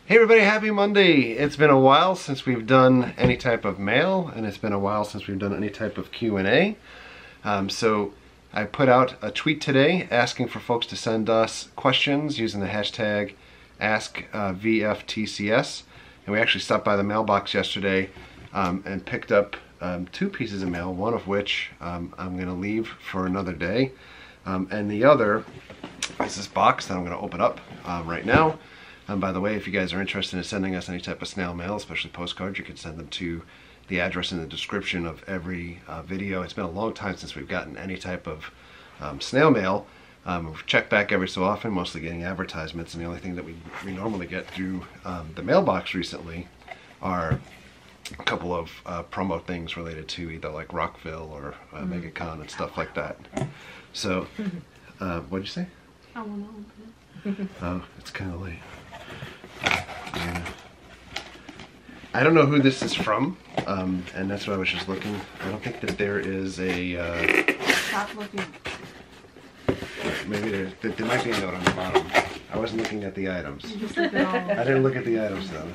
Hey everybody, happy Monday! It's been a while since we've done any type of mail, and it's been a while since we've done any type of Q&A. So I put out a tweet today asking for folks to send us questions using the hashtag AskVFTCS. And we actually stopped by the mailbox yesterday and picked up 2 pieces of mail, one of which I'm going to leave for another day. And the other is this box that I'm going to open up right now. By the way, if you guys are interested in sending us any type of snail mail, especially postcards, you can send them to the address in the description of every video. It's been a long time since we've gotten any type of snail mail. We've checked back every so often, mostly getting advertisements, and the only thing that we normally get through the mailbox recently are a couple of promo things related to either like Rockville or MegaCon and stuff like that. So, what'd you say? I want to open it. Oh, it's kind of late. Yeah. I don't know who this is from, and that's what I was just looking. I don't think that there is a... Stop looking. Maybe there might be a note on the bottom. I wasn't looking at the items. You just look at all. I didn't look at the items though.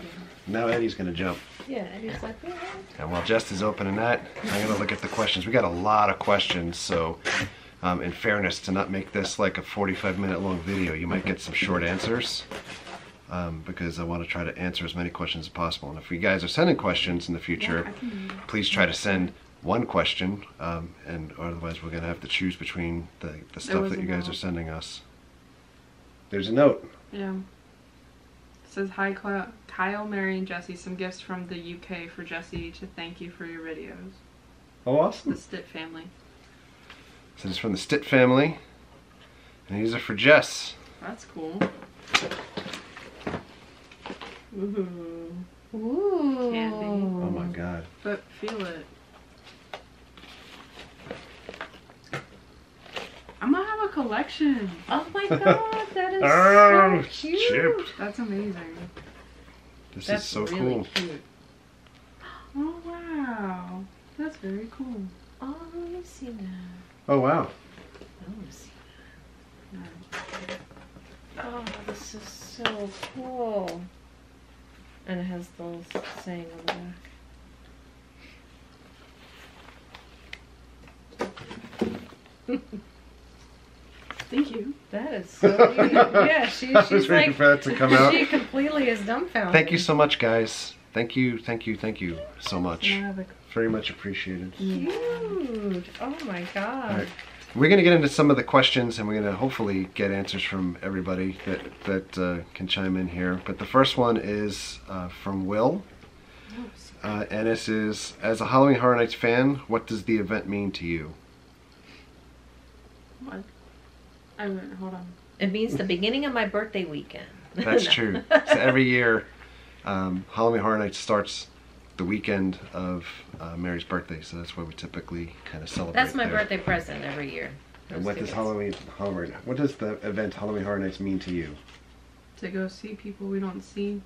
Now Eddie's going to jump. Yeah, Eddie's like, yeah. And while Jess is opening that, I'm going to look at the questions. We got a lot of questions, so in fairness, to not make this like a 45-minute long video, you might get some short answers. Because I want to try to answer as many questions as possible. And if you guys are sending questions in the future, please try to send one question, and otherwise we're going to have to choose between the stuff that you guys are sending us. There's a note. Yeah. It says, hi Kyle, Mary, and Jesse. Some gifts from the UK for Jesse to thank you for your videos. Oh, awesome. The Stitt family. So it's from the Stitt family, and these are for Jess. That's cool. Ooh. Ooh. Candy. Oh my god. But feel it. I'm gonna have a collection. Oh my god, that is so cute. Chip. That's amazing. This That's is so really cool. cute. Oh wow. That's very cool. Oh, let me see that. Oh wow. I want to see that. Oh, this is so cool. And it has the little saying on the back. Thank you. That is so neat. Yeah, she's I was waiting like, for that to come out. she completely is dumbfounded. Thank you so much, guys. Thank you so much. Can I have a Very much appreciated. Cute. Oh my god. All right. We're going to get into some of the questions, and we're going to hopefully get answers from everybody that can chime in here. But the first one is from Will. And this is, as a Halloween Horror Nights fan, what does the event mean to you? What? Hold on. It means the beginning of my birthday weekend. That's No. true. So every year, Halloween Horror Nights starts the weekend of Mary's birthday, so that's why we typically kind of celebrate. That's my there. birthday present every year. And what does what does the event Halloween Horror Nights mean to you? To go see people we don't see.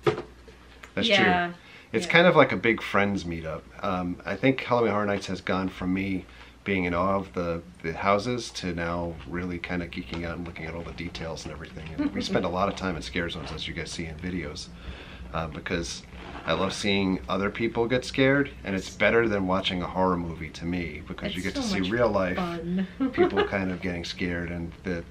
That's Yeah. true. It's Yeah. kind of like a big friends meetup. I think Halloween Horror Nights has gone from me being in awe of the houses to now really kind of geeking out and looking at all the details and everything. And we spend a lot of time in scare zones, as you guys see in videos, because I love seeing other people get scared, and it's better than watching a horror movie to me, because you get to see real life people kind of getting scared, and the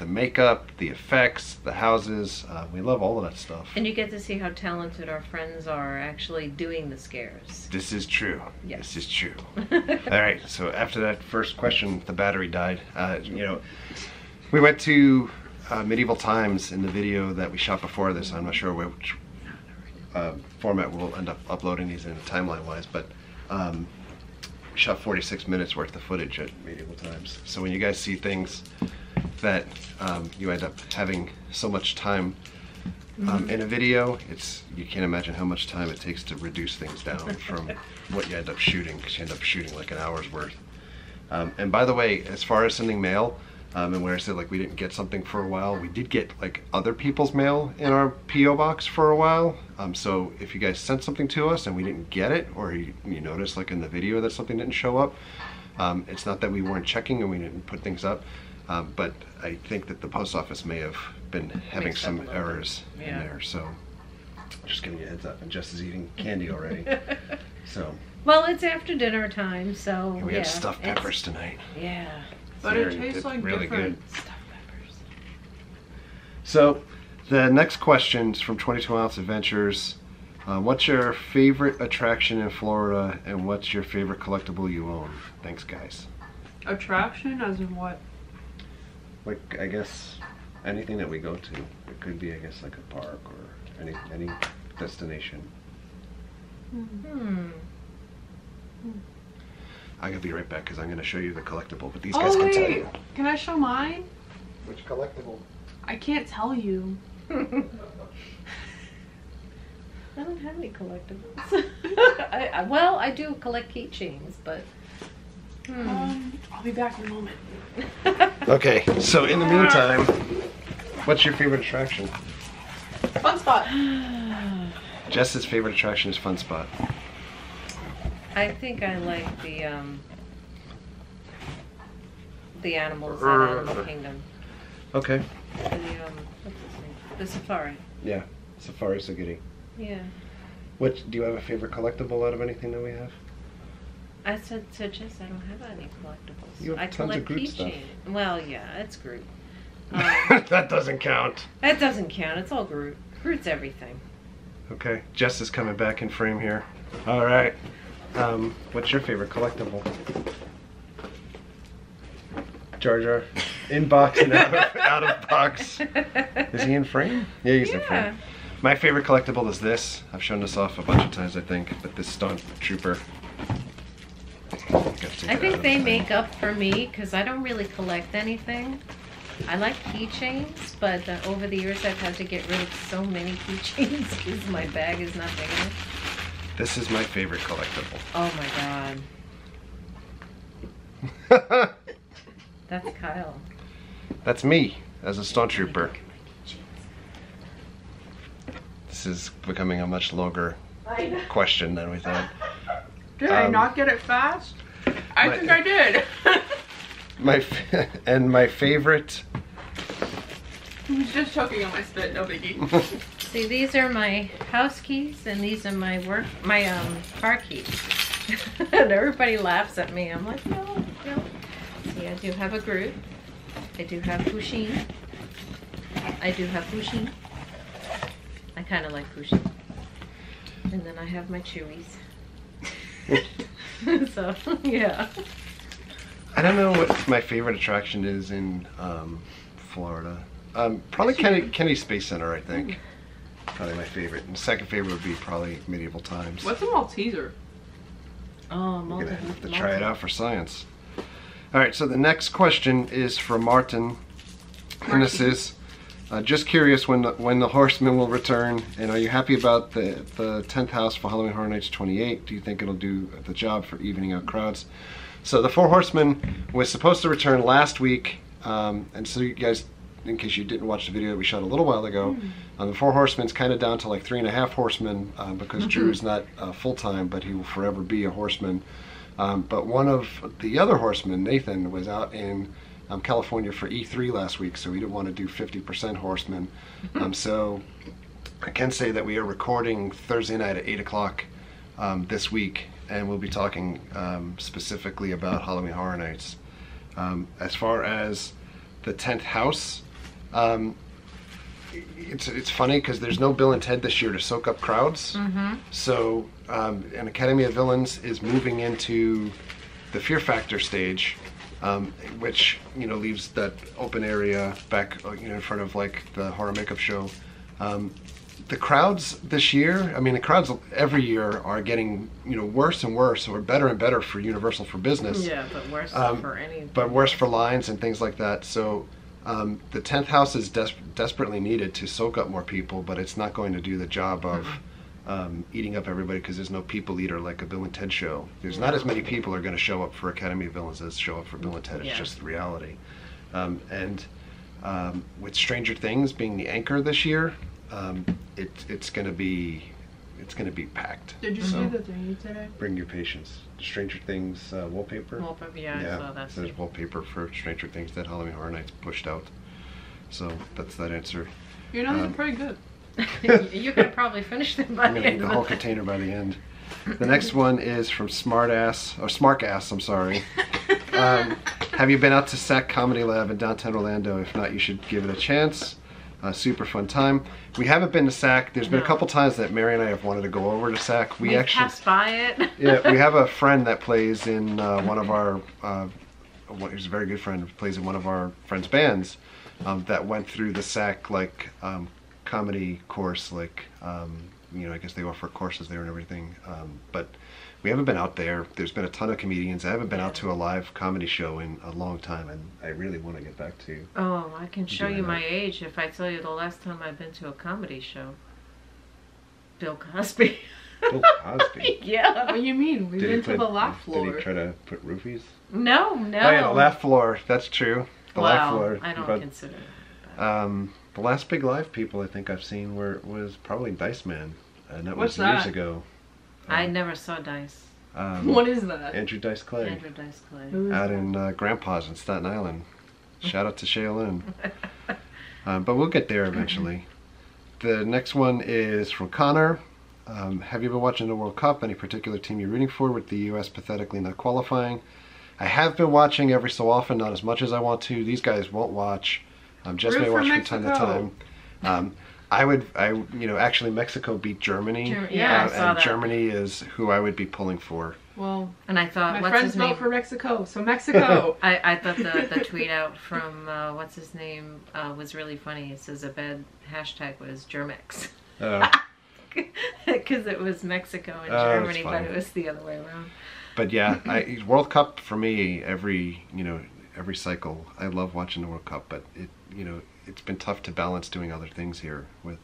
makeup, the effects, the houses. We love all of that stuff. And you get to see how talented our friends are actually doing the scares. This is true. Yes. This is true. All right. So after that first question, the battery died. You know, we went to medieval times in the video that we shot before this. I'm not sure which format we'll end up uploading these in timeline-wise, but we shot 46 minutes worth of footage at medieval times. So when you guys see things that you end up having so much time in a video, you can't imagine how much time it takes to reduce things down from what you end up shooting, because you end up shooting like an hour's worth. And by the way, as far as sending mail, and when I said like we didn't get something for a while, we did get like other people's mail in our P.O. box for a while. So if you guys sent something to us and we didn't get it, or you notice like in the video that something didn't show up, it's not that we weren't checking and we didn't put things up, but I think that the post office may have been having some errors in there. So Just giving you a heads up, and Jess is eating candy already. So. Well, it's after dinner time, so We had stuffed peppers tonight. Yeah. But it tastes like really different good. stuffed peppers. So, the next question's from 22 Ounce Adventures. What's your favorite attraction in Florida, and what's your favorite collectible you own? Thanks, guys. Attraction, as in what? Like, I guess anything that we go to. It could be, I guess, like a park or any destination. I gotta be right back because I'm gonna show you the collectible, but these guys can tell you. Can I show mine? Which collectible? I can't tell you. I don't have any collectibles. Well, I do collect keychains, but. I'll be back in a moment. Okay, so in the meantime, what's your favorite attraction? Fun spot. Jess's favorite attraction is Fun Spot. I think I like the animals at Animal Kingdom. Okay. What's his name? The safari. Yeah, Safari Sagiri. Yeah. What do you have a favorite collectible out of anything that we have? I said to Jess, I don't have any collectibles. You have I tons collect of Groot stuff. keychains. Well, yeah, it's Groot. That doesn't count. That doesn't count. It's all Groot. Groot's everything. Okay, Jess is coming back in frame here. All right. What's your favorite collectible? Jar Jar. In box and out of box. Is he in frame? Yeah, he's in frame. My favorite collectible is this. I've shown this off a bunch of times, I think, but this Stunt Trooper. I think they make up for me because I don't really collect anything. I like keychains, but over the years I've had to get rid of so many keychains because my bag is not big enough. This is my favorite collectible. Oh my god. That's Kyle. That's me as a Stunt Trooper. This is becoming a much longer question than we thought. Did I not get it fast? I think I did. my favorite. I was just choking on my spit, no biggie. See, these are my house keys, and these are my car keys. And everybody laughs at me. I'm like, no. See, I do have a Groot. I do have Pusheen. I kind of like Pusheen. And then I have my Chewies. So, yeah. I don't know what my favorite attraction is in Florida. Probably Kennedy Space Center, I think. Probably my favorite. And second favorite would be probably Medieval Times. What's a Malteser? Oh, I'm going to have to try it out for science. All right, so the next question is from Martin. And this is, just curious when the Horsemen will return, and are you happy about the 10th house for Halloween Horror Nights 28? Do you think it'll do the job for evening out crowds? So the Four Horsemen was supposed to return last week, and so you guys, in case you didn't watch the video that we shot a little while ago, the Four Horsemen's kind of down to like 3.5 horsemen because Drew's not full-time, but he will forever be a horseman. But one of the other horsemen, Nathan, was out in California for E3 last week, so we didn't want to do 50% horsemen. So I can say that we are recording Thursday night at 8 o'clock this week, and we'll be talking specifically about Halloween Horror Nights. As far as the 10th house, it's funny because there's no Bill and Ted this year to soak up crowds. So an Academy of Villains is moving into the Fear Factor stage, which leaves that open area back in front of like the horror makeup show. The crowds this year, the crowds every year are getting worse and worse, or better and better for Universal for business. Yeah, but worse for any. But worse for lines and things like that. So the 10th house is desperately needed to soak up more people, but it's not going to do the job of eating up everybody because there's no people eater like a Bill and Ted show. There's not as many people are going to show up for Academy of Villains as show up for Bill and Ted. It's just the reality. And with Stranger Things being the anchor this year, it's going to be packed. Did you see the thingy today? Bring your patience. Stranger Things wallpaper. Wallpaper, yeah, I saw that. There's wallpaper for Stranger Things that Halloween Horror Nights pushed out. So that's that answer. They're pretty good. You could probably finish them by I'm the gonna eat end the of whole the container by the end. The next one is from Smartass, I'm sorry. Have you been out to SAC Comedy Lab in downtown Orlando? If not, you should give it a chance. Super fun time. We haven't been to SAC. There's been a couple times that Mary and I have wanted to go over to SAC. We actually passed by it. Yeah, we have a friend that plays in one of our, he's a very good friend, plays in one of our friends' bands that went through the SAC like comedy course, like you know, I guess they offer courses there and everything. But we haven't been out there. There's been a ton of comedians. I haven't been out to a live comedy show in a long time, and I really want to get back to. Oh, I can show you my age if I tell you the last time I've been to a comedy show. Bill Cosby. Bill Cosby? Yeah. What do you mean? We've been to the laugh floor. Did he try to put roofies? No. Oh yeah, the laugh floor. That's true. The laugh floor. I don't consider it. The last big live people I think I've seen was probably Dice Man, and that was What's that? years ago. I never saw Dice. What is that? Andrew Dice Clay. Andrew Dice Clay. Out in Grandpa's in Staten Island. Shout out to Shaolin. But we'll get there eventually. The next one is from Connor. Have you been watching the World Cup? Any particular team you're rooting for, with the U.S. pathetically not qualifying? I have been watching every so often, not as much as I want to. These guys won't watch. Just may watch from time to time. Actually Mexico beat Germany. I saw and that. Germany is who I would be pulling for. Well, and I thought, my what's friends his name? vote for Mexico, so Mexico. I thought the tweet out from what's his name was really funny. It says a bad hashtag was Germex. Because it was Mexico and Germany, but it was the other way around. But yeah, World Cup for me every cycle. I love watching the World Cup, but it's been tough to balance doing other things here. With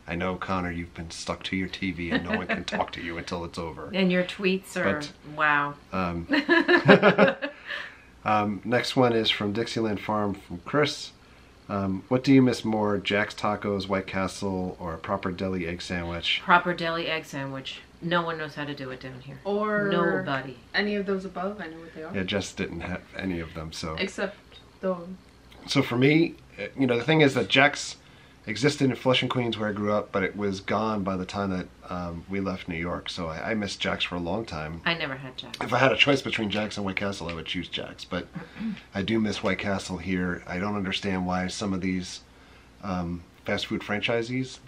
I know, Connor, you've been stuck to your TV and no one can talk to you until it's over. And your tweets are wow. Next one is from Dixieland Farm from Chris. What do you miss more, Jack's Tacos, White Castle, or a proper deli egg sandwich? Proper deli egg sandwich. No one knows how to do it down here. Or nobody. Any of those above? I know what they are. Yeah, Jess didn't have any of them, so. Except those. So for me, the thing is that Jack's existed in Flushing, Queens, where I grew up, but it was gone by the time that we left New York. So I missed Jack's for a long time. I never had Jack's. If I had a choice between Jack's and White Castle, I would choose Jack's. But I do miss White Castle here. I don't understand why some of these fast food franchises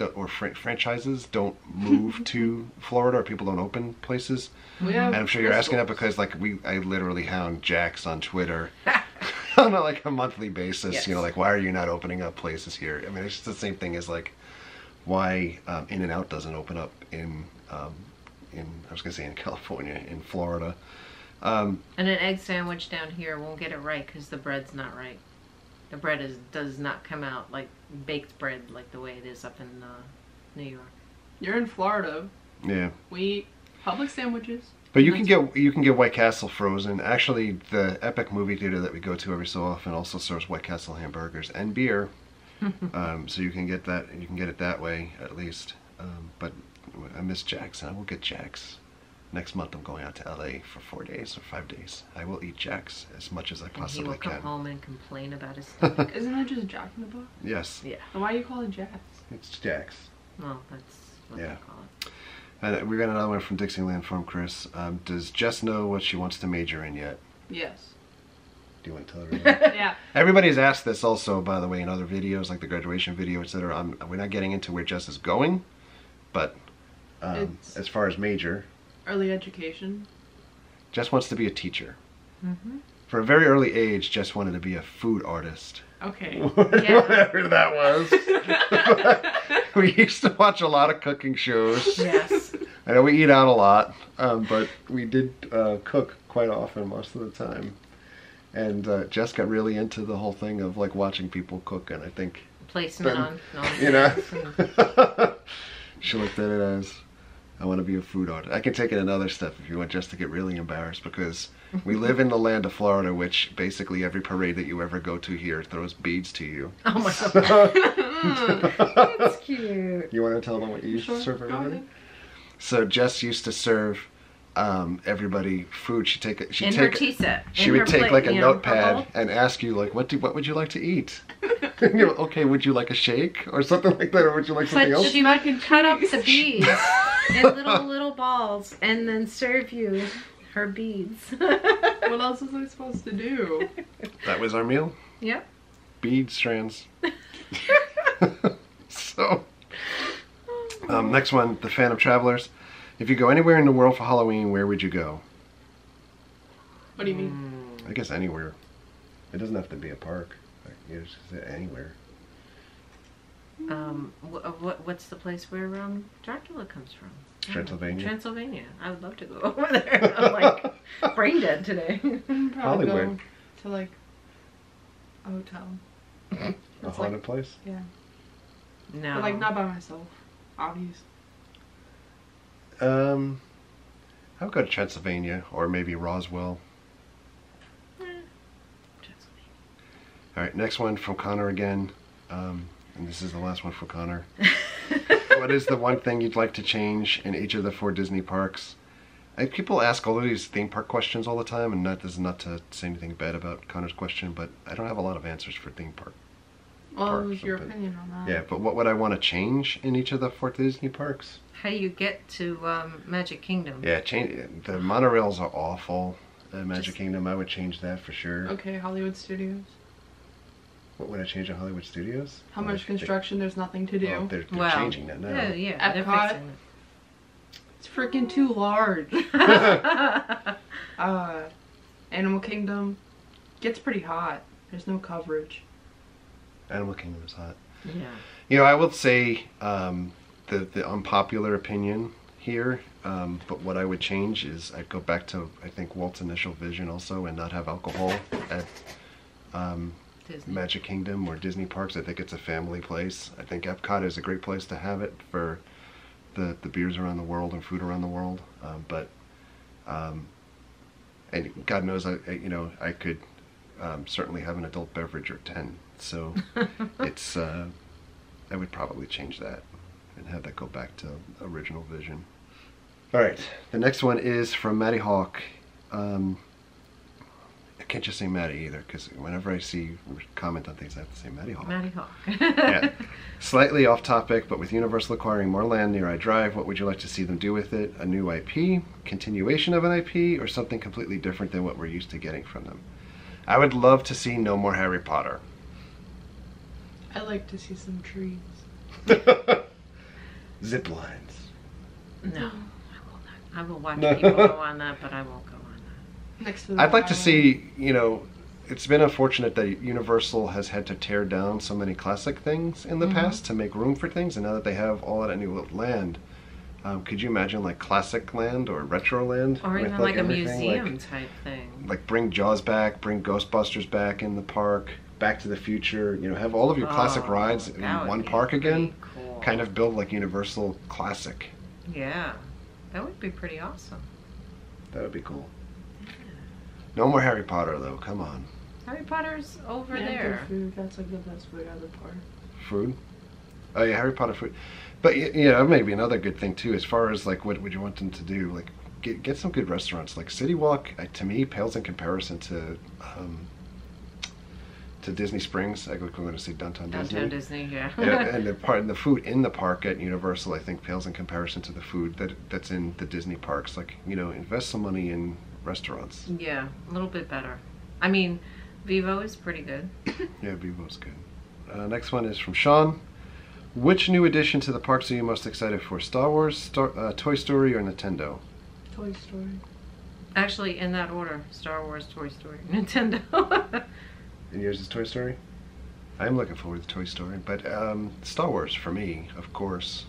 franchises don't move to Florida, or people don't open places. And I'm sure you're asking that because I literally hound Jack's on Twitter on a monthly basis. Yes. Why are you not opening up places here? I mean, it's just the same thing as why In-N-Out doesn't open up in I was gonna say in California, in Florida. And an egg sandwich down here won't get it right because the bread's not right. The bread does not come out like baked bread like the way it is up in New York. You're in Florida. Yeah. We eat public sandwiches. But you can get White Castle frozen. Actually, the Epic movie theater that we go to every so often also serves White Castle hamburgers and beer. So you can get that. You can get it that way at least. But I miss Jack's, and I will get Jack's. Next month I'm going out to LA for 4 days or 5 days. I will eat Jack's as much as I possibly can. He will come home and complain about his stomach. Isn't it just Jack in the Box? Yes. Yeah. Then why do you call it Jack's? It's Jack's. Well, that's what they call it. And we got another one from Dixieland from Chris. Does Jess know what she wants to major in yet? Yes. Do you want to tell her? Yeah. Everybody's asked this also, by the way, in other videos, like the graduation video, etc. We're not getting into where Jess is going, but as far as major, early education. Jess wants to be a teacher. Mm-hmm. For a very early age, Jess wanted to be a food artist. Okay. Whatever that was. We used to watch a lot of cooking shows. Yes. I know we eat out a lot, but we did cook quite often most of the time. And Jess got really into the whole thing of watching people cook, and I think placement on. She looked at it as, I want to be a food artist. I can take it another step if you want Jess to get really embarrassed, because we live in the land of Florida, which basically every parade that you ever go to here throws beads to you. Oh my god. That's cute. You want to tell them what you used to serve everybody? So Jess used to serve everybody food. She'd take in her tea set. She would take like a notepad and ask you like, what would you like to eat? You know, okay, would you like a shake or something like that, or would you like something else? But she would cut up the beads in little balls and then serve you her beads. What else was I supposed to do? That was our meal. Yep. Bead strands. So, next one, the Phantom Travelers. If you go anywhere in the world for Halloween, where would you go? What do you mean? I guess anywhere. It doesn't have to be a park. You just say anywhere. What's the place where Dracula comes from? Transylvania. Transylvania. I would love to go over there. I'm like brain dead today. Probably Hollywood. go to like a hotel. A haunted place? Yeah. No. But like not by myself, obvious. I would go to Transylvania or maybe Roswell. All right, next one from Connor again, and this is the last one for Connor. What is the one thing you'd like to change in each of the 4 Disney parks? People ask all of these theme park questions all the time, and this is not to say anything bad about Connor's question, but I don't have a lot of answers for theme park. Well, it was your opinion on that. Yeah, but what would I want to change in each of the 4 Disney parks? How you get to Magic Kingdom? Yeah, the monorails are awful at Magic Kingdom. I would change that for sure. Okay, Hollywood Studios. What would I change at Hollywood Studios? How much construction? There's nothing to do. Well, they're changing that now. Yeah, they're Epcot. fixing it. It's freaking too large. Animal Kingdom gets pretty hot. There's no coverage. Animal Kingdom is hot. Yeah. You know, I would say the unpopular opinion here, but what I would change is I'd go back to, I think, Walt's initial vision also, and not have alcohol at Magic Kingdom or Disney parks. I think it's a family place. I think Epcot is a great place to have it for the beers around the world and food around the world. And God knows, I could certainly have an adult beverage or 10. So it's I would probably change that and have that go back to original vision. All right, the next one is from Maddie Hawk. I can't just say Maddie either, because whenever I see comment on things, I have to say Maddie Hawk. Maddie Hawk. Yeah. Slightly off topic, but with Universal acquiring more land near I Drive, what would you like to see them do with it? A new IP, continuation of an IP, or something completely different than what we're used to getting from them? I would love to see no more Harry Potter. I'd like to see some trees. Zip lines. No, I will not. I will watch people go on that, but I won't go on that. Next to the I'd like to see, it's been unfortunate that Universal has had to tear down so many classic things in the past to make room for things, and now that they have all that new land, could you imagine like classic land or retro land? Or even like a museum type thing. Like bring Jaws back, bring Ghostbusters back in the park, Back to the Future, have all of your classic rides in one park again. Cool. Kind of build like Universal Classic. Yeah, that would be pretty awesome. That would be cool. No more Harry Potter though, come on. Harry Potter's over and there. good food. That's like the best food out of the park. Food? Oh yeah, Harry Potter food. But that may be another good thing too, as far as like what would you want them to do? Like get some good restaurants. Like City Walk, to me, pales in comparison to Disney Springs. I think we're going to see Downtown Disney, yeah. And the food in the park at Universal, I think, pales in comparison to the food that's in the Disney parks. Like, invest some money in restaurants. Yeah, a little bit better. I mean, Vivo is pretty good. Yeah, Vivo's good. Next one is from Sean. Which new addition to the parks are you most excited for? Star Wars, Toy Story, or Nintendo? Toy Story. Actually, in that order: Star Wars, Toy Story, Nintendo. And yours is Toy Story? I'm looking forward to Toy Story, but Star Wars for me, of course.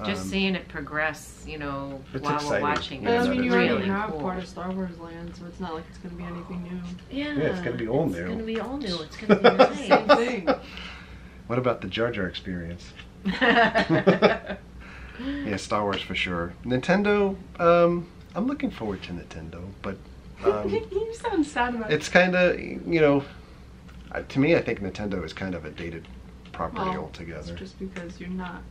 Just seeing it progress, while exciting. we're watching But it. I mean, you already really have cool. part of Star Wars land, so it's not like it's going to be anything new. Yeah, it's going to be all new. It's going to be all new. It's going to be nice. Same thing. What about the Jar Jar experience? Yeah, Star Wars for sure. Nintendo, I'm looking forward to Nintendo, but You sound sad about it. it's kind of, to me, I think Nintendo is kind of a dated property altogether. It's just because you're not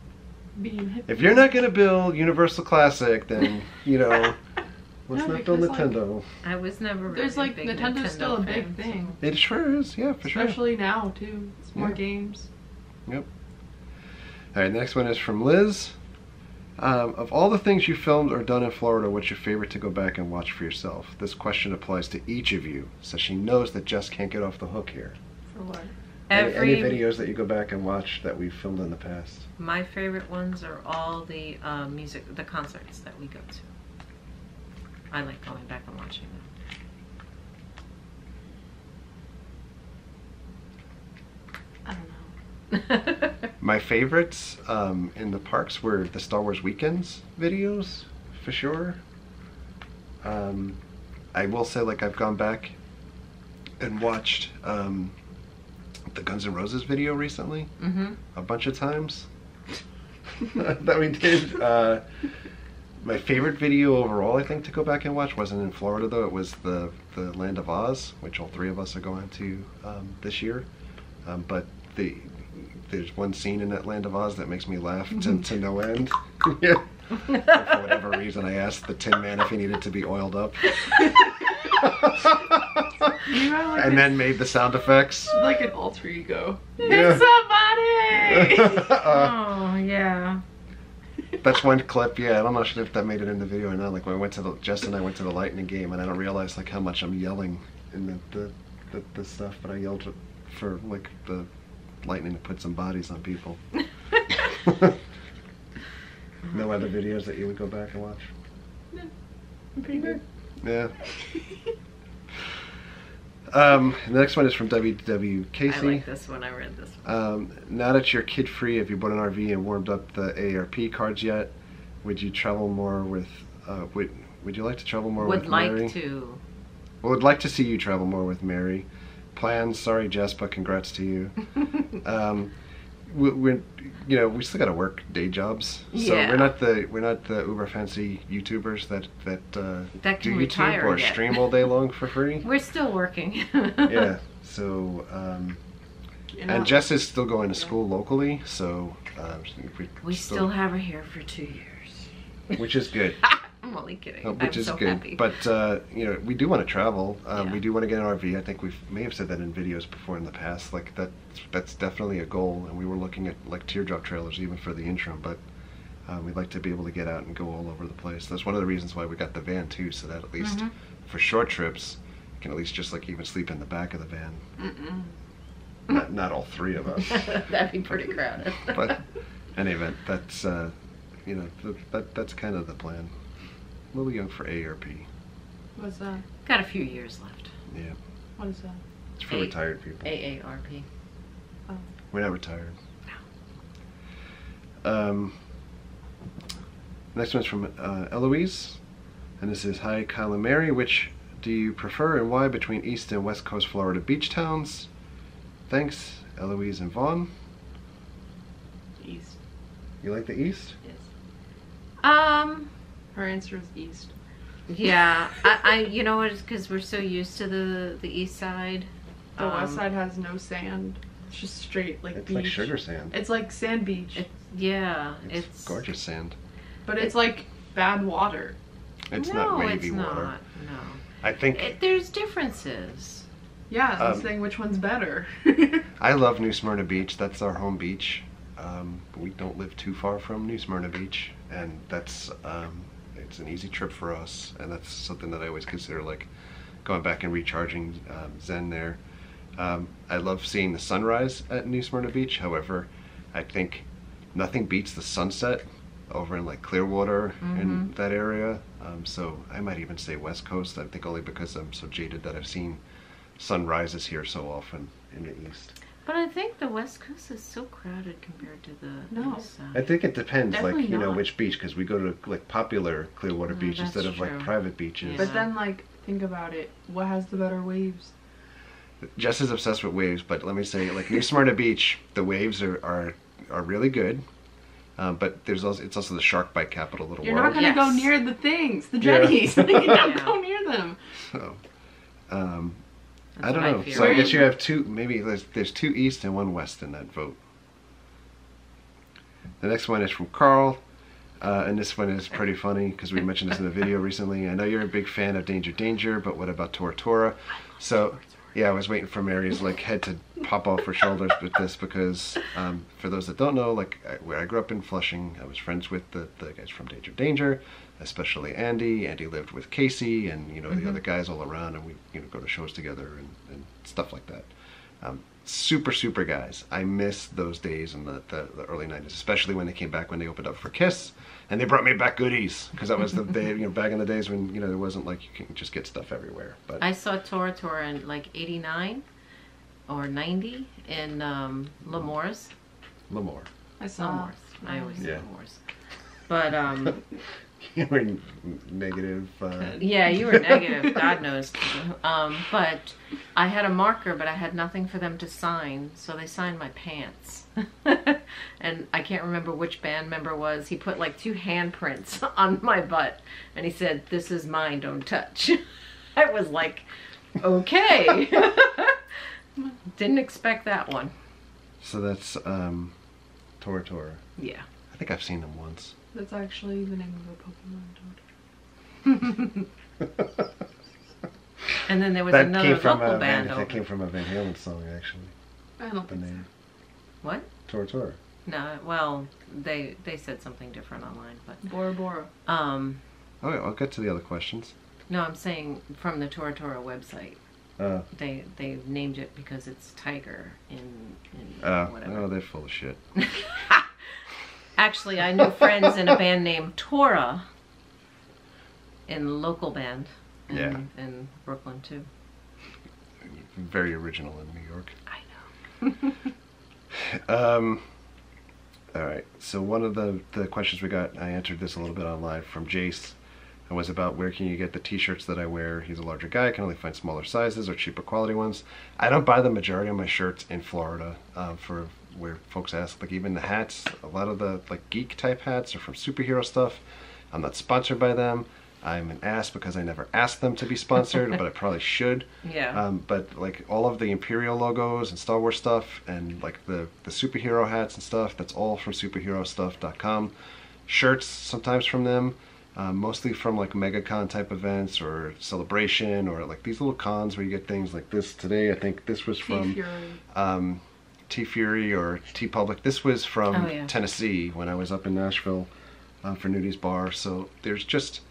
being hip. If you're not gonna build Universal Classic, then you know, let's No, not build because, Nintendo. I was never really There's like a big Nintendo's still a big fan, thing, It sure is, yeah, for sure. especially now too. It's more Yeah. games. Yep. All right, next one is from Liz. Of all the things you filmed or done in Florida, what's your favorite to go back and watch for yourself? This question applies to each of you, so she knows that Jess can't get off the hook here. For what? Every Any videos that you go back and watch that we've filmed in the past? My favorite ones are all the the concerts that we go to. I like going back and watching them. I don't know. My favorites in the parks were the Star Wars Weekends videos, for sure. I will say, like, I've gone back and watched the Guns N' Roses video recently a bunch of times that we did. My favorite video overall, I think, to go back and watch wasn't in Florida, though. It was the Land of Oz, which all three of us are going to this year. But there's one scene in that Land of Oz that makes me laugh to no end. Yeah. For whatever reason, I asked the Tin Man if he needed to be oiled up. And then made the sound effects. Like an alter ego. Yeah. It's somebody! Oh yeah. That's one clip. Yeah, I don't know if that made it in the video or not. Like when Jess and I went to the Lightning game, and I don't realize like how much I'm yelling in the stuff, but I yelled for like the Lightning to put some bodies on people. No other videos that you would go back and watch? No. Pretty good. Yeah. The next one is from WW Casey. I like this one. I read this one. Now that you're kid-free, have you bought an RV and warmed up the AARP cards yet? Would you travel more with? Would you like to travel more with Mary? Would like to. Well, would like to see you travel more with Mary. Plans? Sorry, Jess, but congrats to you. We still got to work day jobs, so Yeah. we're not the uber fancy YouTubers that That do can YouTube retire or yet. stream all day long for free. We're still working. Yeah. So and Jess is still going to school locally, so We still have her here for 2 years. which is good. I'm only kidding. Which I'm is so good. happy. But we do want to travel. Yeah. We do want to get an RV. I think we may have said that in videos before in the past. Like that's definitely a goal. And we were looking at like teardrop trailers even for the interim. But we'd like to be able to get out and go all over the place. That's one of the reasons why we got the van too, so that at least for short trips, you can at least just like even sleep in the back of the van. Not all three of us. That'd be pretty crowded. But in any event, that's that's kind of the plan. A little young for AARP. What's that? Got a few years left. Yeah. What is that? It's for retired people. AARP. Oh. We're not retired. Next one's from Eloise. And this is, hi Kyle and Mary, which do you prefer and why between East and West Coast Florida beach towns? Thanks, Eloise and Vaughn. East. You like the East? Yes. Her answer is East. Yeah, I you know what? It's because we're so used to the East Side. The West Side has no sand. It's just straight like It's beach. like sugar sand. It's like sand beach. It's gorgeous sand. But it's like bad water. It's no, not wavy it's water. Not, no. I think There's differences. Yeah, I'm saying which one's better. I love New Smyrna Beach. That's our home beach. We don't live too far from New Smyrna Beach, and that's it's an easy trip for us, and that's something that I always consider like going back and recharging zen there. I love seeing the sunrise at New Smyrna Beach. However, I think nothing beats the sunset over in like Clearwater in that area. So I might even say West Coast. I think only because I'm so jaded that I've seen sunrises here so often in the East. But I think the West Coast is so crowded compared to the East Side. I think it depends, Definitely like, you know, not. which beach, because we go to, like, popular Clearwater Beach that's instead of, like, true. private beaches. Yeah. But then, like, think about it. What has the better waves? Jess is obsessed with waves, but let me say, like, New Smyrna Beach, the waves are really good, but it's also the shark bite capital of the You're world. not gonna go Yes. near the things, the Yeah. jetties. You don't Yeah. go near them. So, That's I don't what know. feel. So I guess you have two, maybe there's two east and one west in that vote. The next one is from Carl. And this one is pretty funny because we mentioned this in a video recently. I know you're a big fan of Danger Danger, but what about Tora Tora? So, yeah, I was waiting for Mary's like head to pop off her shoulders with this because, for those that don't know, like where I grew up in Flushing, I was friends with the guys from Danger Danger, especially Andy. Andy lived with Casey and, you know, the other guys all around, and we, you know, go to shows together and stuff like that. Super guys. I miss those days in the early 90s, especially when they came back when they opened up for Kiss, and they brought me back goodies because that was the day, you know, back in the days when, you know, there wasn't like you can just get stuff everywhere. But I saw Tora Tora in like 89 or 90 in Lemore's. Lamore. I saw. Lemore's. I always say Yeah. Lemore's. But You were negative. yeah, you were negative. God knows. But I had a marker, but I had nothing for them to sign, so they signed my pants. And I can't remember which band member was. He put like 2 handprints on my butt, and he said, "This is mine. Don't touch." I was like, okay. Didn't expect that one. So that's Tora Tora. Yeah. I think I've seen them once. That's actually the name of a Pokemon. And then there was That another came from local a band that over. came from a Van Halen song, actually. I don't The think so. name What? Tora Tora. No, well, they said something different online, but Bora Bora. Oh, yeah, I'll get to the other questions. no, I'm saying from the Tora Tora website. They named it because it's tiger in whatever. Oh, they're full of shit. Actually, I knew friends in a band named Tora, in local band in Brooklyn too. Very original in New York. I know. All right. So one of the questions we got, I answered this a little bit online from Jace. It was about where can you get the t-shirts that I wear. He's a larger guy, can only find smaller sizes or cheaper quality ones. I don't buy the majority of my shirts in Florida for where folks ask. Like even the hats, a lot of the like geek type hats are from superhero stuff. I'm not sponsored by them. I'm an ass because I never asked them to be sponsored, but I probably should. Yeah. But like all of the Imperial logos and Star Wars stuff and like the superhero hats and stuff, that's all from superherostuff.com. Shirts sometimes from them. Mostly from like MegaCon type events or Celebration or like these little cons where you get things like this. Today I think this was from T-Fury or T-Public. This was from Tennessee when I was up in Nashville for Nudie's Bar. So there's just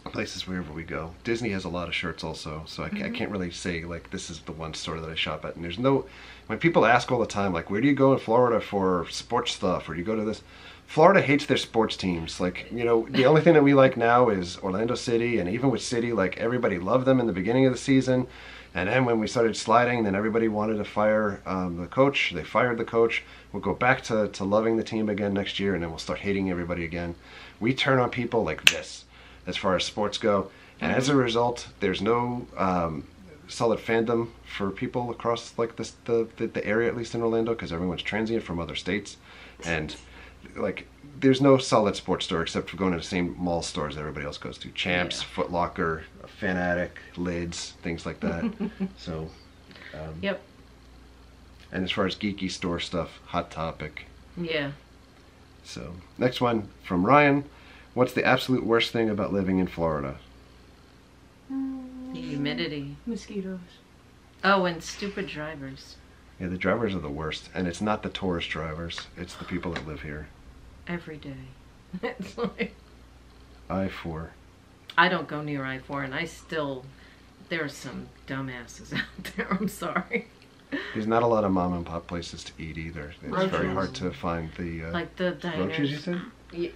places wherever we go. Disney has a lot of shirts also, so I can't really say like this is the one store that I shop at. And there's no, when people ask all the time like where do you go in Florida for sports stuff or do you go to this, Florida hates their sports teams. Like, you know, the only thing that we like now is Orlando City, and even with City, like everybody loved them in the beginning of the season, and then when we started sliding, then everybody wanted to fire the coach. They fired the coach. We'll go back to loving the team again next year, and then we'll start hating everybody again. We turn on people like this as far as sports go, and as a result, there's no solid fandom for people across like this the area, at least in Orlando, because everyone's transient from other states, and like there's no solid sports store except for going to the same mall stores that everybody else goes to. Champs, Foot Locker, Fanatic, Lids, things like that. So Yep. And as far as geeky store stuff, Hot Topic. Yeah. So next one from Ryan. What's the absolute worst thing about living in Florida? The humidity. Mosquitoes. Oh, and stupid drivers. Yeah, the drivers are the worst, and it's not the tourist drivers, it's the people that live here. Every day. It's like, I-4. I don't go near I-4, and I still, there's some dumbasses out there. I'm sorry. There's not a lot of mom and pop places to eat either. It's Roaches. very hard to find the Like the diners. roaches, you said?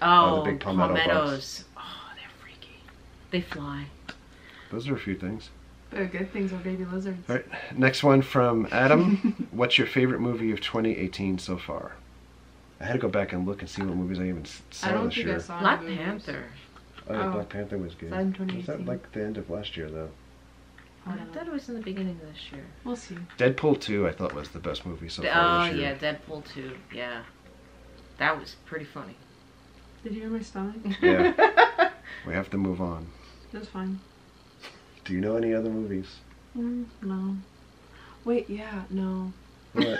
Oh, the big palmetto palmettos. Oh, they're freaky. They fly. Those are a few things. But good things are baby lizards. All right, next one from Adam. What's your favorite movie of 2018 so far? I had to go back and look and see what movies I even saw I don't this think year. I saw Black any movies. Panther. Oh, yeah, Oh. Black Panther was good. That in Was that 2018. like the end of last year, though? I thought it was in the beginning of this year. We'll see. Deadpool 2, I thought, was the best movie so far Oh, this year. yeah, Deadpool 2. Yeah. That was pretty funny. Did you hear my stomach? Yeah. We have to move on. That's fine. Do you know any other movies? No. Wait, yeah, no. What?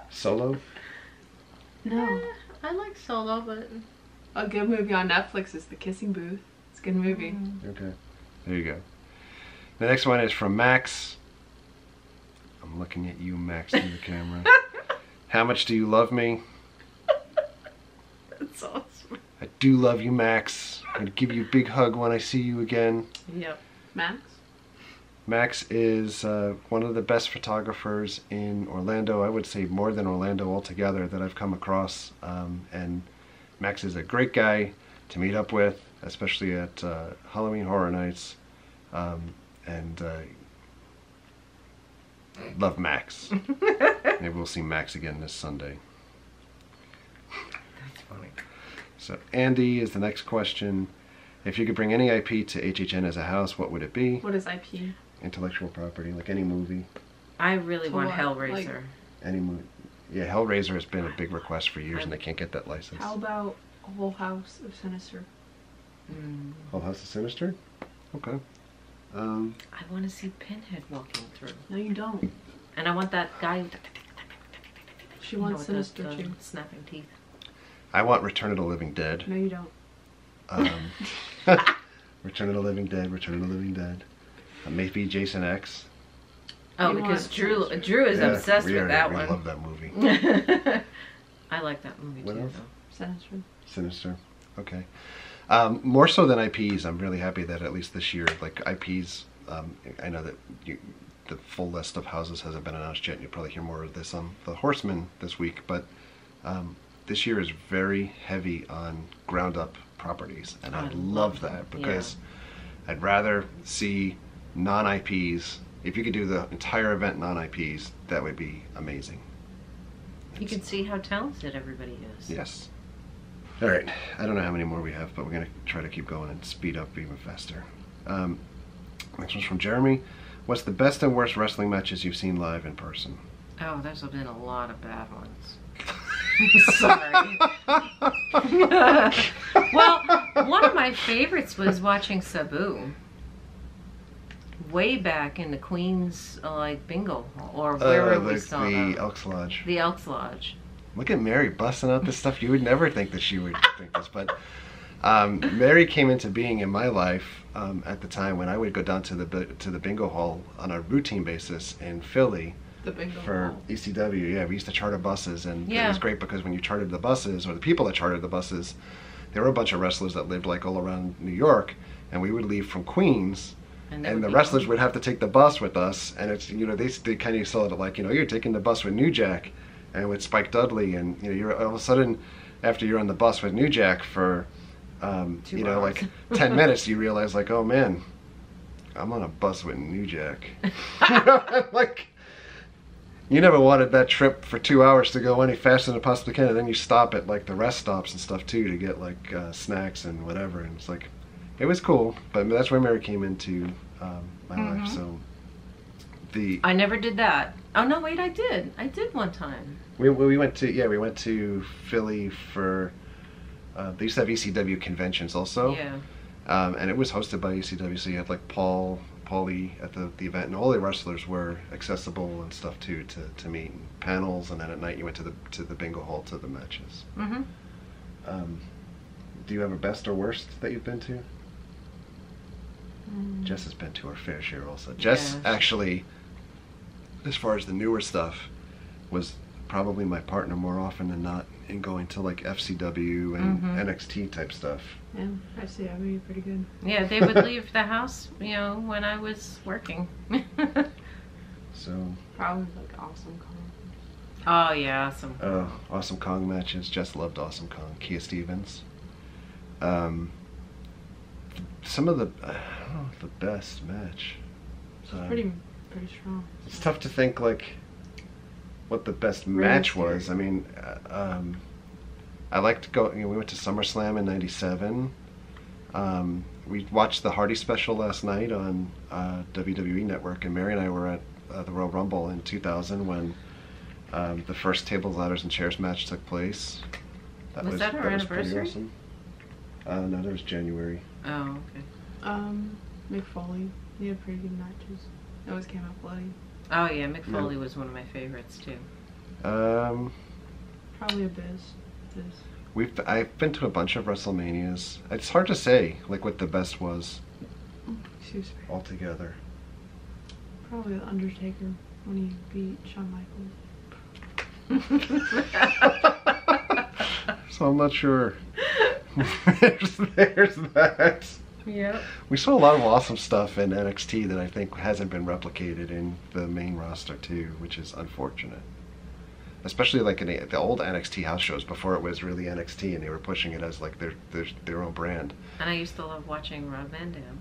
Solo? No. I like Solo, but A good movie on Netflix is The Kissing Booth. It's a good movie. Okay. There you go. The next one is from Max. I'm looking at you, Max, through the camera. How much do you love me? that's awesome. I do love you, Max. I'm going to give you a big hug when I see you again. Yep. Max? Max is one of the best photographers in Orlando. I would say more than Orlando altogether that I've come across. And Max is a great guy to meet up with, especially at Halloween Horror Nights. Love Max. Maybe we'll see Max again this Sunday. That's funny. So Andy is the next question. If you could bring any IP to HHN as a house, what would it be? What is IP? Intellectual property, like any movie. I really want what? Hellraiser. Like- Any movie. Yeah, Hellraiser has been a big request for years and they can't get that license. How about a whole house of Sinister? Whole House of Sinister? Okay. I want to see Pinhead walking through. No, you don't. And I want that guy. She you know, wants with Sinister the too. snapping teeth. I want Return of the Living Dead. No, you don't. Return of the Living Dead, Return of the Living Dead. Maybe Jason X. Oh, You because want Drew Sinister. is obsessed with that we one. love that movie. I like that movie What too, else? though. Sinister. Sinister. Okay. More so than IPs, I'm really happy that at least this year, like IPs, I know that the full list of houses hasn't been announced yet, and you'll probably hear more of this on The Horseman this week, but this year is very heavy on ground up properties, and I love that because I'd rather see non-IPs. If you could do the entire event non-IPs, that would be amazing. You can see how talented everybody is. Yes. All right. I don't know how many more we have, but we're going to try to keep going and speed up even faster. Next one's from Jeremy. What's the best and worst wrestling matches you've seen live in person? Oh, there's been a lot of bad ones. Sorry. Well, one of my favorites was watching Sabu. Way back in the Queen's bingo hall, or wherever we saw the them. Elks Lodge. The Elks Lodge. Look at Mary busting out this stuff. You would never think that she would think this, but Mary came into being in my life at the time when I would go down to the bingo hall on a routine basis in Philly. The bingo For hall. ECW, yeah, we used to charter buses, and it Yeah. was great because when you chartered the buses, or the people that chartered the buses, there were a bunch of wrestlers that lived like all around New York, and we would leave from Queens, there and would the be wrestlers one. would have to take the bus with us, and it's, you know, they kind of sell it like, you know, you're taking the bus with New Jack, and with Spike Dudley, and you know, you're all of a sudden, after you're on the bus with New Jack for, 2 you know, hours. like 10 minutes, you realize like, oh man, I'm on a bus with New Jack. Like, you never wanted that trip for 2 hours to go any faster than it possibly can, and then you stop at like the rest stops and stuff too to get like snacks and whatever, and it's like, it was cool, but that's where Mary came into my life. So I never did that. Oh no, wait, I did one time. we went to Philly for they used to have ECW conventions also. Yeah. And it was hosted by ECW, so you had like Paulie at the event, and all the wrestlers were accessible and stuff too to meet, and panels, and then at night you went to the bingo hall to the matches. Do you have a best or worst that you've been to? Jess has been to her fair share also. Jess actually, as far as the newer stuff, was probably my partner more often than not in going to like FCW and NXT type stuff. Yeah, I see. That would be pretty good. Yeah, they would leave the house, you know, when I was working. So. Probably like Awesome Kong. Oh yeah, some. Awesome Kong matches. Jess loved Awesome Kong. Kia Stevens. Some of the, I don't know, the best match. Pretty strong. It's tough to think like what the best match was. I mean, I liked to go. You know, we went to SummerSlam in '97. We watched the Hardy special last night on WWE Network, and Mary and I were at the Royal Rumble in 2000 when the first tables, ladders, and chairs match took place. Was that our anniversary? Awesome. No, that was January. Oh, okay. Mick Foley. He had pretty good matches. It always came out bloody. Oh yeah, Mick Foley was one of my favorites too. Probably a biz. I've been to a bunch of WrestleManias. It's hard to say like what the best was. Excuse me. Altogether. Probably the Undertaker when he beat Shawn Michaels. So I'm not sure. there's that. Yep. We saw a lot of awesome stuff in NXT that I think hasn't been replicated in the main roster too, which is unfortunate. Especially like in the old NXT house shows before it was really NXT and they were pushing it as like their own brand. And I used to love watching Rob Van Dam.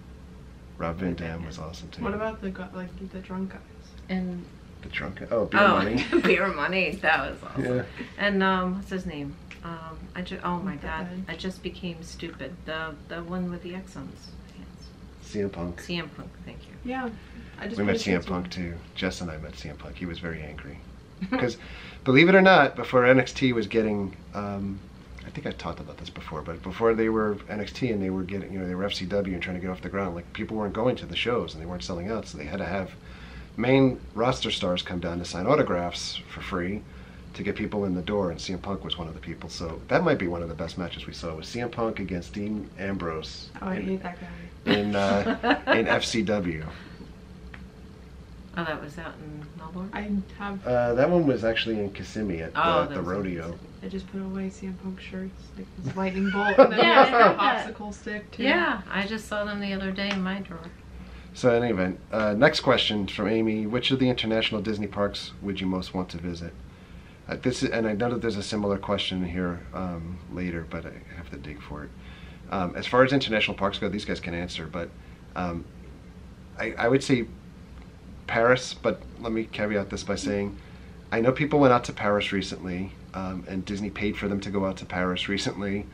Rob Van Dam was awesome too. What about the drunk guys? And the drunk? Oh, Beer Money. Beer Money. That was awesome. Yeah. And what's his name? Oh my God! I just became stupid. The one with the X on his hands. CM Punk. CM Punk. Thank you. Yeah. We met CM Punk too. Jess and I met CM Punk. He was very angry because, believe it or not, before NXT was getting, I think I talked about this before, but before they were NXT and they were getting, they were FCW and trying to get off the ground, like people weren't going to the shows and they weren't selling out, so they had to have main roster stars come down to sign autographs for free to get people in the door, and CM Punk was one of the people. So that might be one of the best matches we saw, was CM Punk against Dean Ambrose. Oh, I hate that guy. In FCW. Oh, that was out in Melbourne? I have... that one was actually in Kissimmee at the rodeo. I just put away CM Punk shirts, like this lightning bolt, and then Yeah, he I has have a that. popsicle stick too. Yeah, I just saw them the other day in my drawer. So in any event, next question from Amy: which of the international Disney parks would you most want to visit? And I know that there's a similar question here later, but I have to dig for it. As far as international parks go, these guys can answer, but I would say Paris, but let me caveat this by saying I know people went out to Paris recently, and Disney paid for them to go out to Paris recently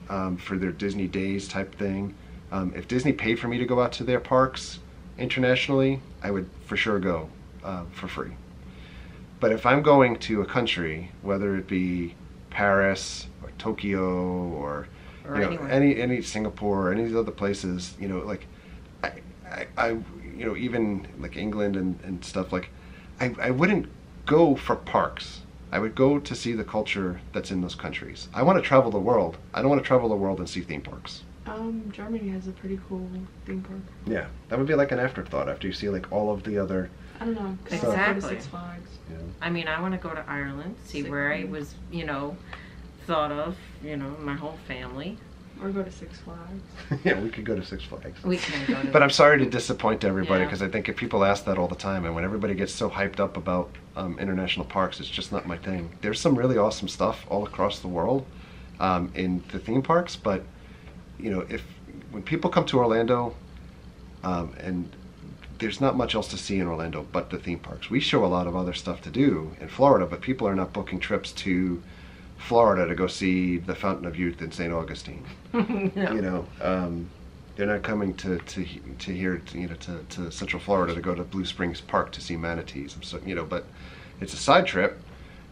for their Disney Days type thing. If Disney paid for me to go out to their parks internationally, I would for sure go for free. But if I'm going to a country, whether it be Paris or Tokyo or any Singapore or any of these other places, like I even like England and stuff, like I wouldn't go for parks. I would go to see the culture that's in those countries. I want to travel the world. I don't want to travel the world and see theme parks. Germany has a pretty cool theme park. Yeah, that would be like an afterthought after you see like all of the other. I don't know. Exactly. I go to Six Flags. Yeah. I mean, I want to go to Ireland, see where I was, thought of, my whole family. Or go to Six Flags. Yeah, we could go to Six Flags. We can go to. But I'm sorry to disappoint everybody, Yeah. because I think if people ask that all the time, and when everybody gets so hyped up about international parks, it's just not my thing. There's some really awesome stuff all across the world in the theme parks, but when people come to Orlando, and there's not much else to see in Orlando but the theme parks. We show a lot of other stuff to do in Florida, but people are not booking trips to Florida to go see the Fountain of Youth in St. Augustine. No. They're not coming to here, to Central Florida to go to Blue Springs Park to see manatees. So, but it's a side trip.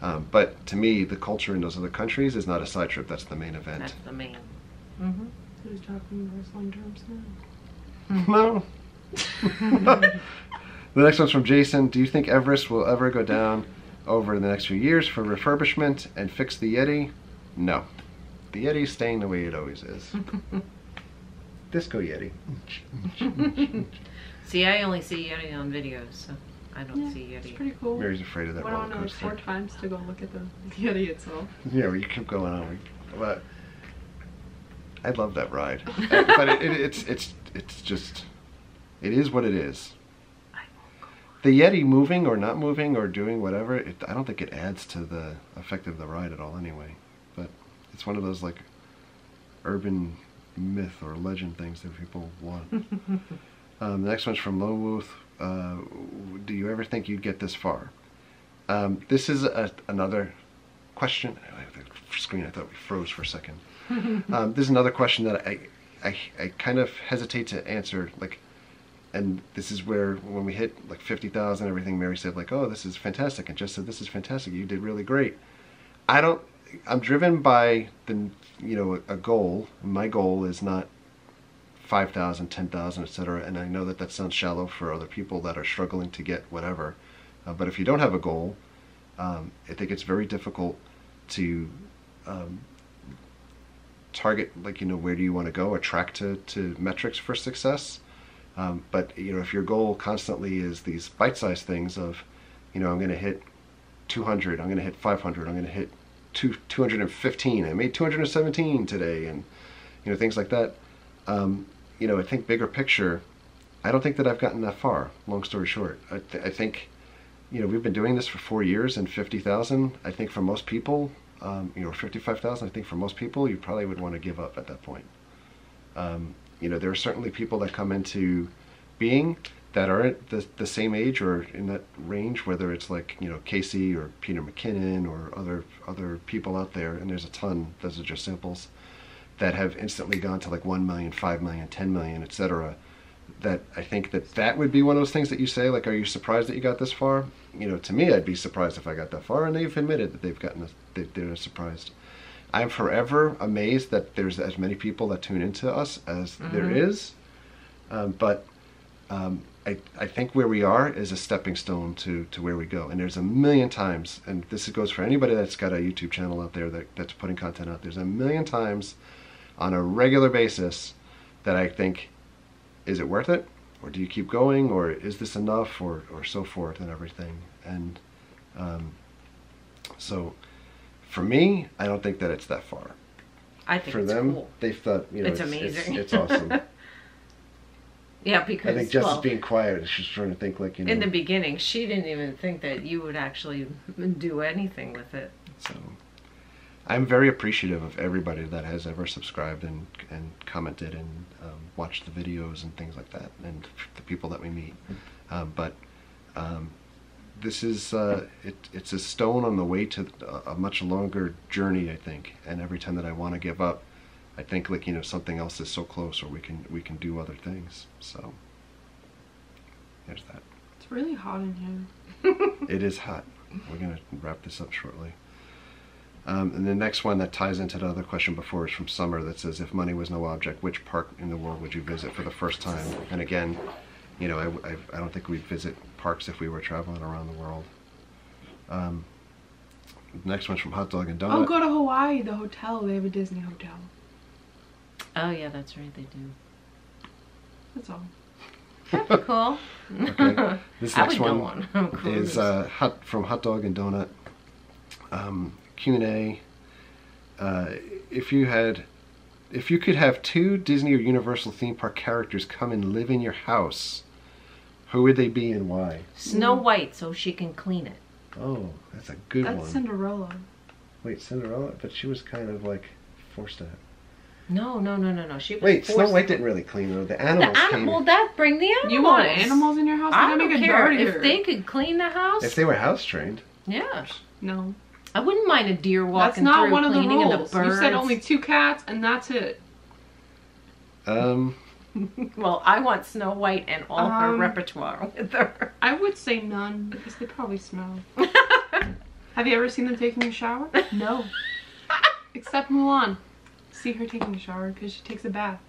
But to me, the culture in those other countries is not a side trip. That's the main event. That's the main. Mm-hmm. Who's talking wrestling terms now? No. The next one's from Jason. Do you think Everest will ever go down over the next few years for refurbishment and fix the Eddy? No. The Eddy's staying the way it always is. Disco Yeti. See, I only see Yeti on videos, so I don't see It's Yeti. pretty cool. Mary's afraid of that Went roller on like coaster. 4 times to go look at the Yeti itself. Yeah, we kept going on. But I love that ride. But it's just, it is what it is. The Yeti moving or not moving or doing whatever, I don't think it adds to the effect of the ride at all anyway. But it's one of those like urban myth or legend things that people want. The next one's from Lowwooth. Do you ever think you'd get this far? This is another question. I have the screen, I thought we froze for a second. This is another question that I kind of hesitate to answer, and this is where when we hit like 50,000, everything, Mary said like, oh, this is fantastic, and Jess said, this is fantastic, you did really great. I'm driven by a goal. My goal is not 5,000, 10,000, etc. And I know that sounds shallow for other people that are struggling to get whatever. But if you don't have a goal, I think it's very difficult to target, like, you know, where do you want to go, or track to metrics for success. But, you know, if your goal constantly is these bite-sized things of, you know, I'm going to hit 200, I'm going to hit 500, I'm going to hit 215, I made 217 today, and, you know, things like that. You know, I think bigger picture, I don't think that I've gotten that far, long story short. I think, you know, we've been doing this for 4 years, and 50,000, I think for most people, you know, 55,000, I think for most people, you probably would want to give up at that point. You know, there are certainly people that come into being that are at the same age or in that range, whether it's like, you know, Casey or Peter McKinnon or other people out there, and there's a ton, those are just samples, that have instantly gone to like 1 million, 5 million, 10 million, etc. That I think that would be one of those things that you say, like, are you surprised that you got this far? You know, to me, I'd be surprised if I got that far, and they've admitted that they're surprised. I'm forever amazed that there's as many people that tune into us as there is, but I think where we are is a stepping stone to where we go. And there's a million times, and this goes for anybody that's got a YouTube channel out there that's putting content out, there's a million times on a regular basis that I think, is it worth it? Or do you keep going? Or is this enough? Or so forth and everything. And so for me, I don't think that it's that far. I think for it's them, cool. they thought, you know, It's amazing. It's awesome. Yeah, because I think Jess is being quiet. She's trying to think, like, you know. in the beginning, she didn't even think that you would actually do anything with it. So I'm very appreciative of everybody that has ever subscribed and commented and watched the videos and things like that, and the people that we meet. But this is it's a stone on the way to a much longer journey, I think. And every time that I want to give up, I think, like, you know, something else is so close, or we can do other things. So there's that. It's really hot in here. It is hot. We're gonna wrap this up shortly. And the next one that ties into the other question before is from Summer, that says, if money was no object, which park in the world would you visit for the first time? And again, you know, I don't think we'd visit parks if we were traveling around the world. The next one's from Hot Dog and Donut. Oh, go to Hawaii, the hotel. They have a Disney hotel. Oh yeah, that's right, they do. That's all. That'd be cool. Okay. This I next would go one on a cruise. is from Hot Dog and Donut. Q&A. If you could have 2 Disney or Universal theme park characters come and live in your house, who would they be and why? Snow White, so she can clean it. Oh, that's a good one. That's Cinderella. Wait, Cinderella? But she was kind of like forced to. No. She was Wait, Snow forced White to- didn't really clean her. The animals came. Well, that bring the animals. You want animals in your house? I They're don't gonna make it care. dirtier. If they could clean the house, If they were house trained. yeah. No. I wouldn't mind a deer That's walking not through one of the cleaning and the rules. birds. You said only 2 cats, and that's it. Well, I want Snow White and all her repertoire with her. I would say none, because they probably smell. Have you ever seen them taking a shower? No. Except Mulan. See her taking a shower because she takes a bath.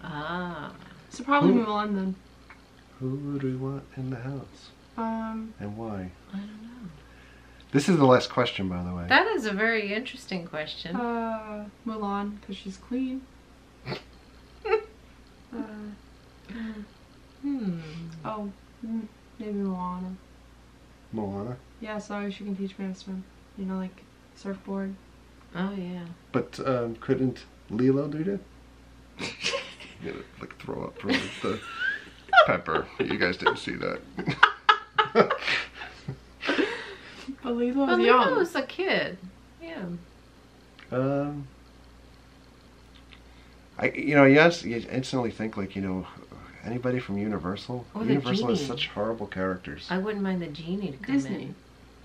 Ah. So probably Mulan then. Who would we want in the house? And why? I don't know. This is the last question, by the way. That is a very interesting question. Mulan, because she's clean. Oh, maybe Moana. Moana. Yeah, sorry, she can teach me how to swim. You know, like surfboard. Oh yeah. But couldn't Lilo do that? You know, like throw up from the pepper. You guys didn't see that. But Lilo was Well, young. Lilo was a kid. Yeah. You instantly think, like, you know, anybody from Universal. Or the Universal has genie. such horrible characters. I wouldn't mind the genie to come Disney. in.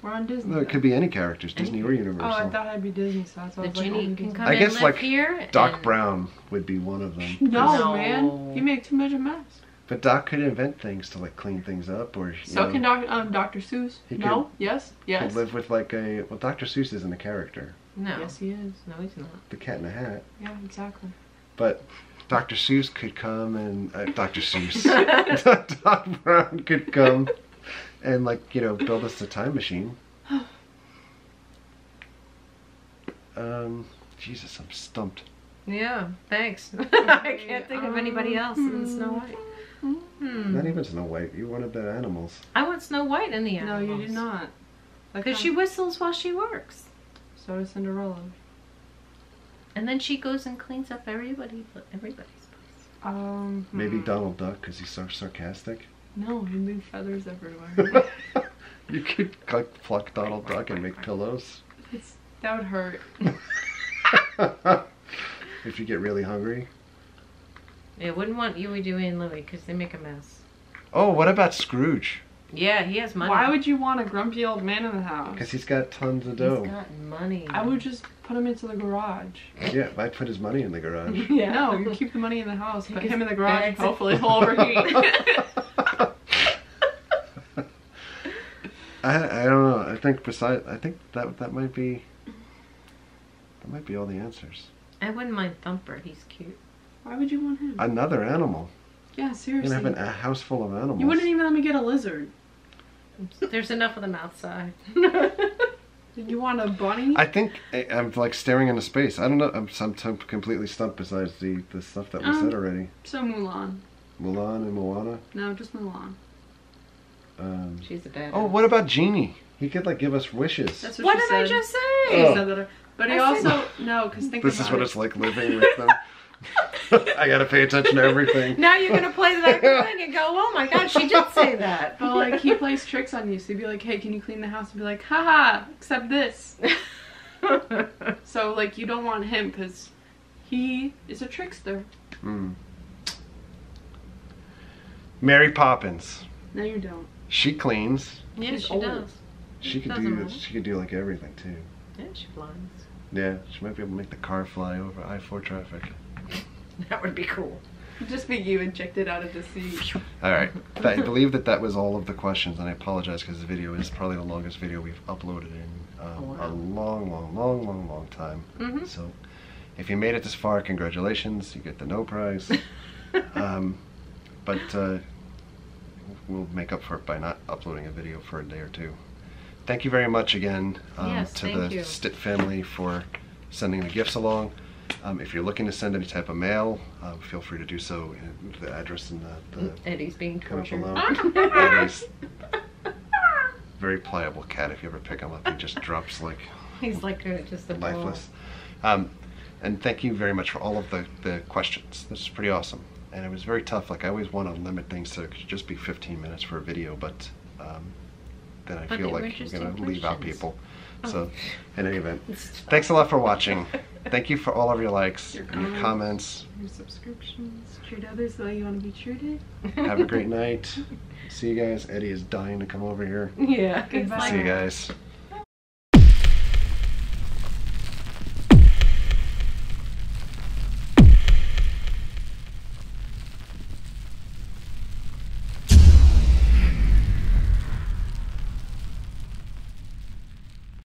We're on Disney. No, it could be any characters, Disney or Universal. Oh, I thought I'd be Disney, so that's why I The was like, genie only can Disney. come I in, guess, live like, here. Doc and- Brown would be one of them. No, No. man. You make too much of a mess. But Doc could invent things to, like, clean things up, or So can Dr. Seuss. He No? could- Yes? could Yes. live with, like, a... Well, Dr. Seuss isn't a character. No. Yes, he is. No, he's not. The Cat in the Hat. Yeah, exactly. But Dr. Seuss could come and... Dr. Seuss. Doc Brown could come and, like, you know, build us a time machine. Jesus, I'm stumped. Yeah, thanks. I can't think of anybody else than Snow White. Not even Snow White. You wanted the animals. I want Snow White in the No, animals. you did not. Because she whistles while she works. So does Cinderella. And then she goes and cleans up everybody's place. Maybe Donald Duck, because he's so sarcastic. No, he moved feathers everywhere. You could pluck Donald Duck and make pillows. That would hurt. If you get really hungry. Yeah, wouldn't want Huey, Dewey, and Louie because they make a mess. Oh, what about Scrooge? Yeah, he has money. Why would you want a grumpy old man in the house? Because he's got tons of dough. He's got money. I would just put him into the garage. Yeah, I put his money in the garage. Yeah. No, you keep the money in the house, put him in the garage, bags. hopefully he'll overheat. I don't know. I think that might be all the answers. I wouldn't mind Thumper. He's cute. Why would you want him? Another animal. Yeah, You're seriously. gonna have a house full of animals. You wouldn't even let me get a lizard. There's enough of them outside. Did you want a bunny? I think I'm like staring into space. I don't know. I'm completely stumped. Besides the stuff that we said already. So Mulan. Mulan and Moana. No, just Mulan. She's a bad. Oh, what about Genie? He could like give us wishes. That's What she did said. I just say? She Oh. said that. But he I said- also no, because think This about is what it. it's like living with them. I gotta pay attention to everything. Now you're gonna play that thing and go, oh my god, she did say that. But like he plays tricks on you, so he'd be like, "Hey, can you clean the house?" And be like, "Haha, except this." So like you don't want him because he is a trickster. Mary Poppins. No, you don't. She cleans. Yeah, She's she old. does. She could Doesn't do matter. this. She could do like everything too. Yeah, she flies. Yeah, she might be able to make the car fly over I-4 traffic. That would be cool. It'd just be you injected out of the sea. All right, I believe that was all of the questions, and I apologize because the video is probably the longest video we've uploaded in a long time. So, if you made it this far, congratulations! You get the no prize. But we'll make up for it by not uploading a video for a day or two. Thank you very much again Yes, to thank the you. Stitt family for sending the gifts along. If you're looking to send any type of mail, feel free to do so. The address and the Eddie's being kind of tortured. below. Eddie's very pliable cat. If you ever pick him up, he just drops like He's like just a ball. lifeless. And thank you very much for all of the questions. This is pretty awesome. And it was very tough. Like I always want to limit things to just be 15 minutes for a video, but then I But feel they were like we're interesting going to leave out questions. people. So, in any event, Stop. thanks a lot for watching. Thank you for all of your likes, Your your comments. Your subscriptions. Treat others the way you want to be treated. Have a great night. See you guys. Eddie is dying to come over here. Yeah. Goodbye. See you guys.